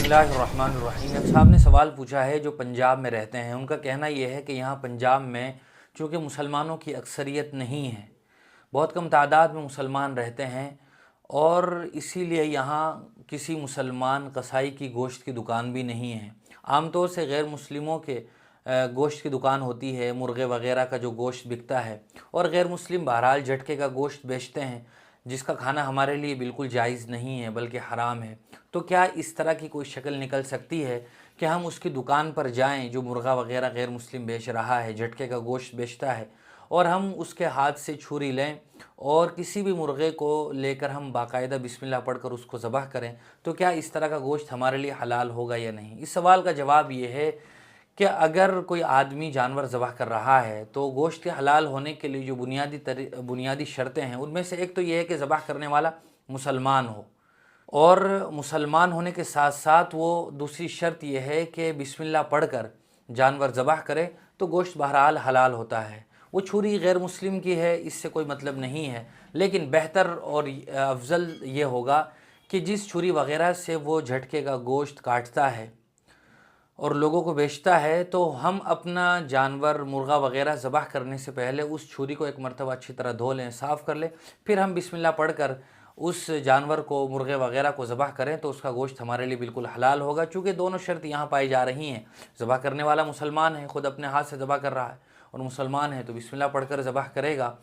बिस्मिल्लाहिर्रहमानिर्रहीम। एक साहब ने सवाल पूछा है जो पंजाब में रहते हैं। उनका कहना यह है कि यहाँ पंजाब में चूँकि मुसलमानों की अक्सरियत नहीं है, बहुत कम तादाद में मुसलमान रहते हैं और इसीलिए यहाँ किसी मुसलमान कसाई की गोश्त की दुकान भी नहीं है। आम तौर से गैर मुस्लिमों के गोश्त की दुकान होती है, मुर्गे वगैरह का जो गोश्त बिकता है, और गैर मुस्लिम बहरहाल झटके का गोश्त बेचते हैं, जिसका खाना हमारे लिए बिल्कुल जायज़ नहीं है बल्कि हराम है। तो क्या इस तरह की कोई शक्ल निकल सकती है कि हम उसकी दुकान पर जाएं जो मुर्गा वगैरह गैर मुस्लिम बेच रहा है, झटके का गोश्त बेचता है, और हम उसके हाथ से छुरी लें और किसी भी मुर्गे को लेकर हम बाकायदा बिस्मिल्लाह पढ़कर उसको ज़बह करें, तो क्या इस तरह का गोश्त हमारे लिए हलाल होगा या नहीं? इस सवाल का जवाब ये है कि अगर कोई आदमी जानवर ज़बह कर रहा है तो गोश्त के हलाल होने के लिए जो बुनियादी शर्तें हैं, उनमें से एक तो ये है कि ज़बह करने वाला मुसलमान हो, और मुसलमान होने के साथ साथ वो दूसरी शर्त यह है कि बिस्मिल्लाह पढ़कर जानवर ज़बह करे तो गोश्त बहरहाल हलाल होता है। वो छुरी गैर मुस्लिम की है, इससे कोई मतलब नहीं है, लेकिन बेहतर और अफजल ये होगा कि जिस छुरी वगैरह से वो झटके का गोश्त काटता है और लोगों को बेचता है, तो हम अपना जानवर मुर्गा वगैरह ज़बह करने से पहले उस छुरी को एक मरतबा अच्छी तरह धो लें, साफ़ कर लें, फिर हम बिस्मिल्लाह पढ़कर उस जानवर को, मुर्गे वगैरह को ज़बह करें तो उसका गोश्त हमारे लिए बिल्कुल हलाल होगा। चूँकि दोनों शर्त यहाँ पाई जा रही हैं, ज़बह करने वाला मुसलमान है, ख़ुद अपने हाथ से ज़बह कर रहा है, और मुसलमान है तो बिस्मिल्लाह पढ़कर ज़बह करेगा,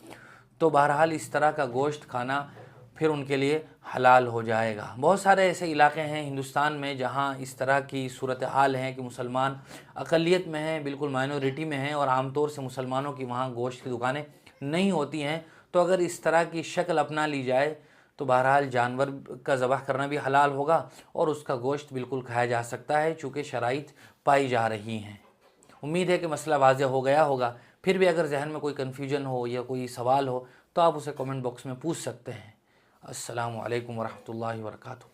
तो बहरहाल इस तरह का गोश्त खाना फिर उनके लिए हलाल हो जाएगा। बहुत सारे ऐसे इलाके हैं हिंदुस्तान में जहाँ इस तरह की सूरत हाल है कि मुसलमान अक़लियत में हैं, बिल्कुल माइनॉरिटी में हैं, और आम तौर से मुसलमानों की वहाँ गोश्त की दुकानें नहीं होती हैं। तो अगर इस तरह की शक्ल अपना ली जाए तो बहरहाल जानवर का ज़बह करना भी हलाल होगा और उसका गोश्त बिल्कुल खाया जा सकता है, चूँकि शराइत पाई जा रही हैं। उम्मीद है कि मसला वाज़ेह हो गया होगा। फिर भी अगर जहन में कोई कन्फ्यूजन हो या कोई सवाल हो तो आप उसे कमेंट बॉक्स में पूछ सकते हैं। अस्सलामु अलैकुम वरहमतुल्लाहि वबरकातुहू।